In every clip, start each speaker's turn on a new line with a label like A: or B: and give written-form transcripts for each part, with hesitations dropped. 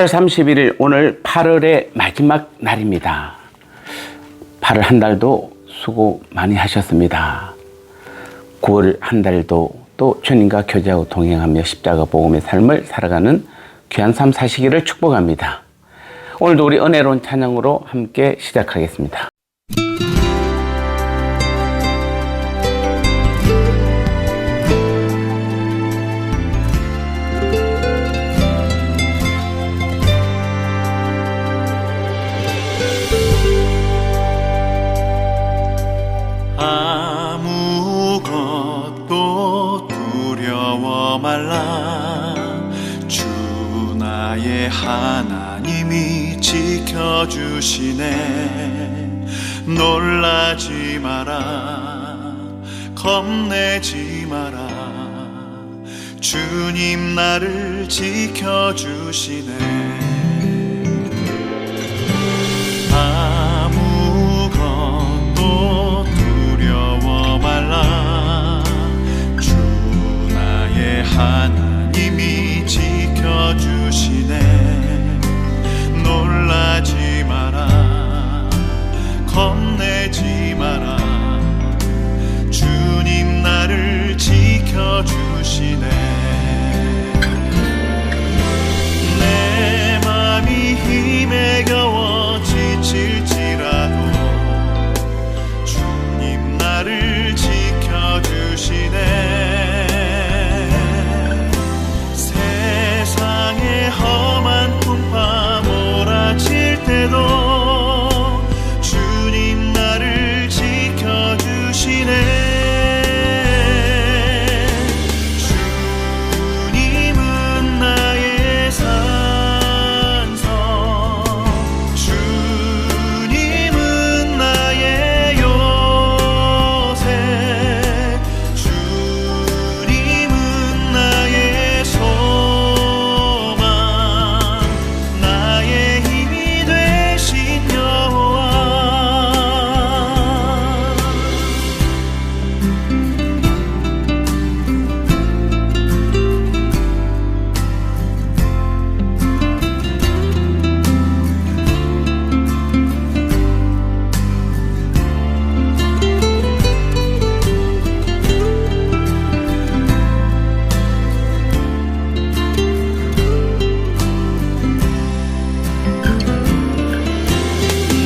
A: 8월 31일 오늘 8월의 마지막 날입니다. 8월 한 달도 수고 많이 하셨습니다. 9월 한 달도 또 주님과 교제하고 동행하며 십자가 복음의 삶을 살아가는 귀한 삶 사시기를 축복합니다. 오늘도 우리 은혜로운 찬양으로 함께 시작하겠습니다.
B: 아무것도 두려워 말라. 주 나의 하나님이 지켜주시네. 놀라지 마라, 겁내지 마라. 주님 나를 지켜주시네. 아무것도 두려워 말라. 주 나의 하나님이 지켜주시네. 놀라지 마라, 겁내지 마라. 주님 나를 지켜주시네. 내 맘이 힘에 겨워 지칠지라도 주님 나를 지켜주시네. 세상의 험한 풍파 몰아칠 때도 주님 나를 지켜주시네. 주님은 나의 산성, 주님은 나의 요새, 주님은 나의 소망, 나의 힘이 되신 여호와.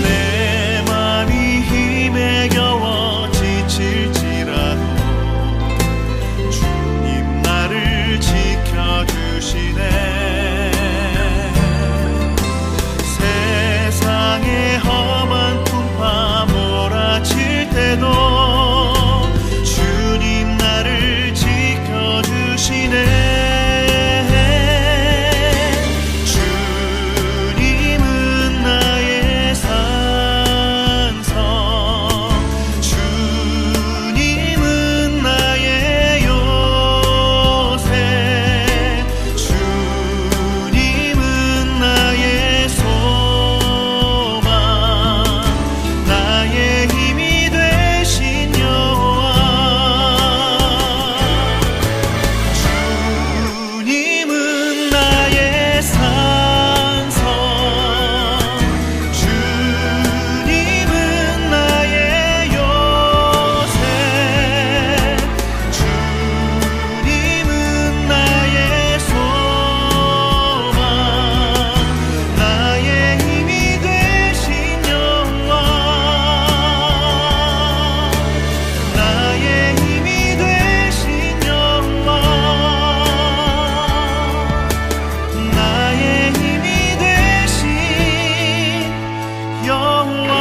B: 내 맘이 힘에 겨워 지칠지라도 주님 나를 지켜주시네. 세상의 험한 풍파 몰아칠 때도 주님 나를 지켜주시네. 주님은 나의 산성, 주님은 나의 요새, 주님은 나의 소망, 나의 힘이 되신 여호와. 주님은 나의 산성, 주님은 나의 요새, 주님은 나의 소망, 나의 힘이 되신 여호와. 나의 힘이 되신 여호와. 나의 힘이 되신 여호와.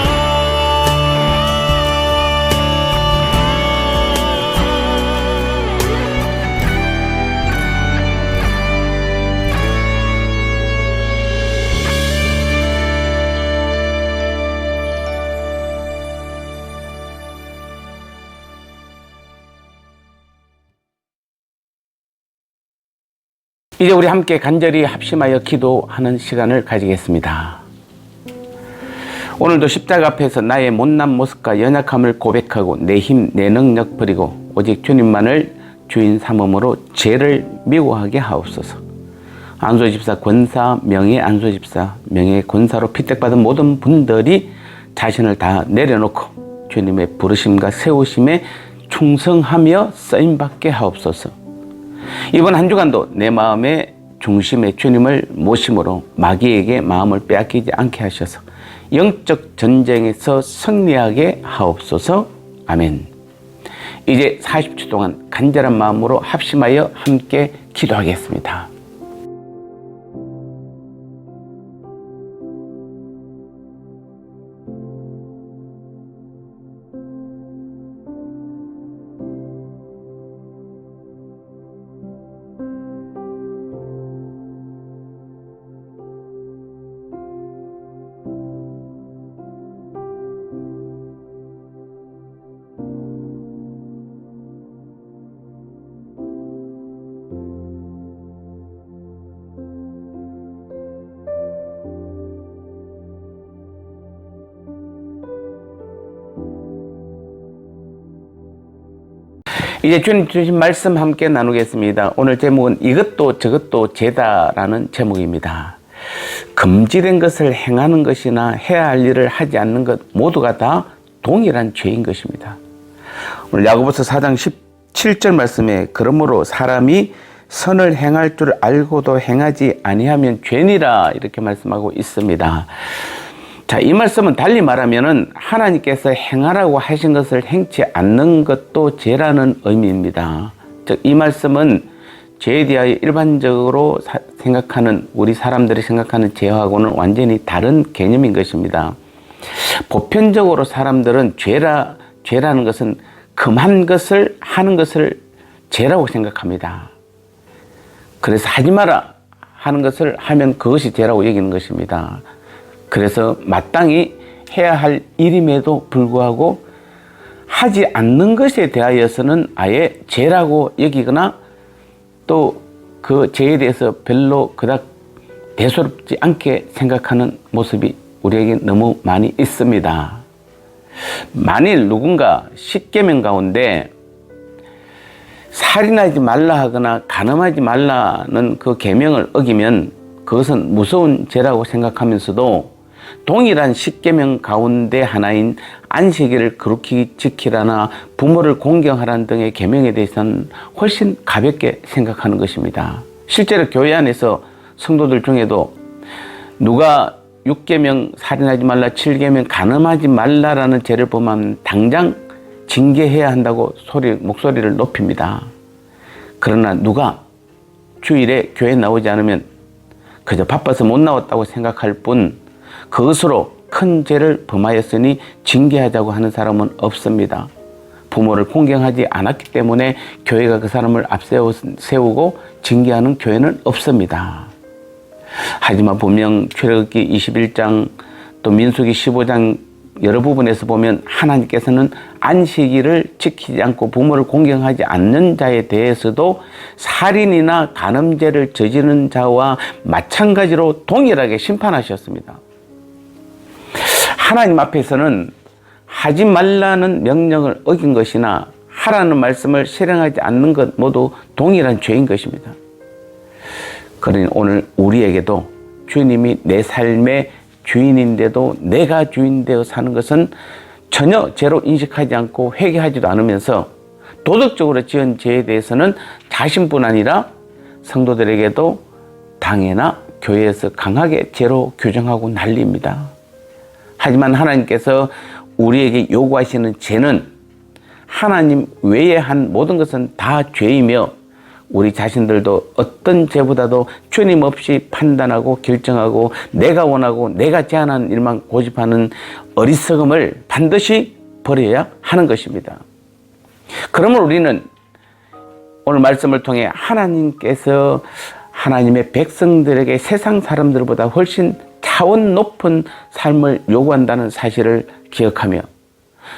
A: 이제 우리 함께 간절히 합심하여 기도하는 시간을 가지겠습니다. 오늘도 십자가 앞에서 나의 못난 모습과 연약함을 고백하고 내 힘, 내 능력 버리고 오직 주님만을 주인 삼음으로 죄를 미워하게 하옵소서. 안수집사 권사, 명예 안수집사, 명예 권사로 피택받은 모든 분들이 자신을 다 내려놓고 주님의 부르심과 세우심에 충성하며 쓰임받게 하옵소서. 이번 한 주간도 내 마음의 중심에 주님을 모심으로 마귀에게 마음을 빼앗기지 않게 하셔서 영적 전쟁에서 승리하게 하옵소서. 아멘. 이제 40초 동안 간절한 마음으로 합심하여 함께 기도하겠습니다. 이제 주님 주신 말씀 함께 나누겠습니다. 오늘 제목은 이것도 저것도 죄다라는 제목입니다. 금지된 것을 행하는 것이나 해야 할 일을 하지 않는 것 모두가 다 동일한 죄인 것입니다. 오늘 야고보서 4장 17절 말씀에 그러므로 사람이 선을 행할 줄 알고도 행하지 아니하면 죄니라 이렇게 말씀하고 있습니다. 자, 이 말씀은 달리 말하면은 하나님께서 행하라고 하신 것을 행치 않는 것도 죄라는 의미입니다. 즉, 이 말씀은 죄에 대하여 일반적으로 생각하는 우리 사람들이 생각하는 죄하고는 완전히 다른 개념인 것입니다. 보편적으로 사람들은 죄라는 것은 금한 것을 하는 것을 죄라고 생각합니다. 그래서 하지 마라 하는 것을 하면 그것이 죄라고 여기는 것입니다. 그래서 마땅히 해야 할 일임에도 불구하고 하지 않는 것에 대하여서는 아예 죄라고 여기거나 또 그 죄에 대해서 별로 그닥 대수롭지 않게 생각하는 모습이 우리에게 너무 많이 있습니다. 만일 누군가 10계명 가운데 살인하지 말라 하거나 간음하지 말라는 그 계명을 어기면 그것은 무서운 죄라고 생각하면서도 동일한 10계명 가운데 하나인 안식일을 거룩히 지키라나 부모를 공경하라는 등의 계명에 대해서는 훨씬 가볍게 생각하는 것입니다. 실제로 교회 안에서 성도들 중에도 누가 6계명 살인하지 말라, 7계명 간음하지 말라라는 죄를 범하면 당장 징계해야 한다고 목소리를 높입니다. 그러나 누가 주일에 교회 나오지 않으면 그저 바빠서 못 나왔다고 생각할 뿐 그것으로 큰 죄를 범하였으니 징계하자고 하는 사람은 없습니다. 부모를 공경하지 않았기 때문에 교회가 그 사람을 앞세우고 징계하는 교회는 없습니다. 하지만 분명 출애굽기 21장 또 민수기 15장 여러 부분에서 보면 하나님께서는 안식일을 지키지 않고 부모를 공경하지 않는 자에 대해서도 살인이나 간음죄를 저지르는 자와 마찬가지로 동일하게 심판하셨습니다. 하나님 앞에서는 하지 말라는 명령을 어긴 것이나 하라는 말씀을 실행하지 않는 것 모두 동일한 죄인 것입니다. 그러니 오늘 우리에게도 주님이 내 삶의 주인인데도 내가 주인 되어 사는 것은 전혀 죄로 인식하지 않고 회개하지도 않으면서 도덕적으로 지은 죄에 대해서는 자신뿐 아니라 성도들에게도 당회나 교회에서 강하게 죄로 규정하고 난립니다. 하지만 하나님께서 우리에게 요구하시는 죄는 하나님 외에 한 모든 것은 다 죄이며 우리 자신들도 어떤 죄보다도 주님 없이 판단하고 결정하고 내가 원하고 내가 제안하는 일만 고집하는 어리석음을 반드시 버려야 하는 것입니다. 그러면 우리는 오늘 말씀을 통해 하나님께서 하나님의 백성들에게 세상 사람들보다 훨씬 차원 높은 삶을 요구한다는 사실을 기억하며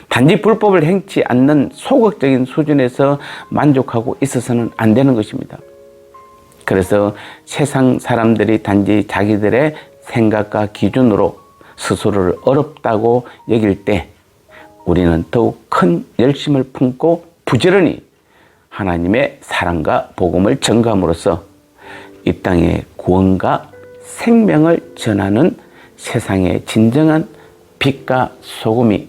A: 단지 불법을 행치 않는 소극적인 수준에서 만족하고 있어서는 안 되는 것입니다. 그래서 세상 사람들이 단지 자기들의 생각과 기준으로 스스로를 어렵다고 여길 때 우리는 더욱 큰 열심을 품고 부지런히 하나님의 사랑과 복음을 전감으로써 이 땅의 구원과 생명을 전하는 세상의 진정한 빛과 소금이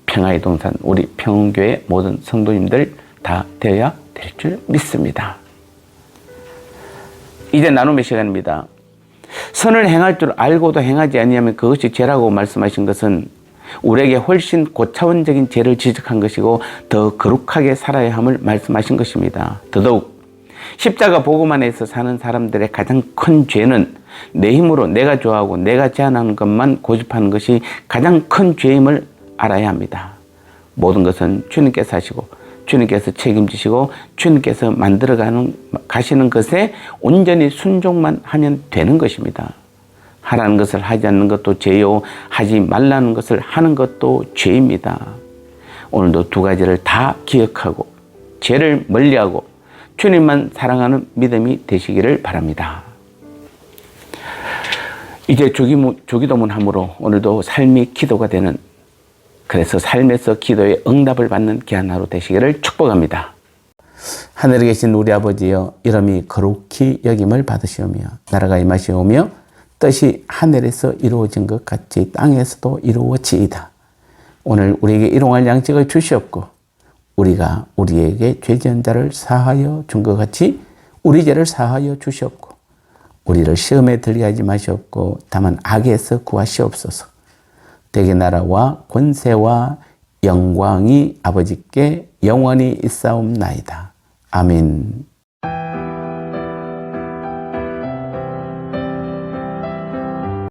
A: 평화의 동산 우리 평흥교회 모든 성도님들 다 되어야 될 줄 믿습니다. 이제 나눔의 시간입니다. 선을 행할 줄 알고도 행하지 아니하면 그것이 죄라고 말씀하신 것은 우리에게 훨씬 고차원적인 죄를 지적한 것이고 더 거룩하게 살아야 함을 말씀하신 것입니다. 더더욱 십자가 복음 안에서 사는 사람들의 가장 큰 죄는 내 힘으로 내가 좋아하고 내가 제안하는 것만 고집하는 것이 가장 큰 죄임을 알아야 합니다. 모든 것은 주님께서 하시고 주님께서 책임지시고 주님께서 만들어 가시는 것에 온전히 순종만 하면 되는 것입니다. 하라는 것을 하지 않는 것도 죄요, 하지 말라는 것을 하는 것도 죄입니다. 오늘도 두 가지를 다 기억하고 죄를 멀리하고 주님만 사랑하는 믿음이 되시기를 바랍니다. 이제 주기도문 함으로 오늘도 삶이 기도가 되는, 그래서 삶에서 기도의 응답을 받는 귀한 하루 되시기를 축복합니다. 하늘에 계신 우리 아버지여, 이름이 거룩히 여김을 받으시오며 나라가 임하시오며 뜻이 하늘에서 이루어진 것 같이 땅에서도 이루어지이다. 오늘 우리에게 일용할 양식을 주시옵고 우리가 우리에게 죄지은 자를 사하여 준 것 같이 우리 죄를 사하여 주시옵고 우리를 시험에 들게 하지 마시옵고 다만 악에서 구하시옵소서. 대개 나라와 권세와 영광이 아버지께 영원히 있사옵나이다. 아멘.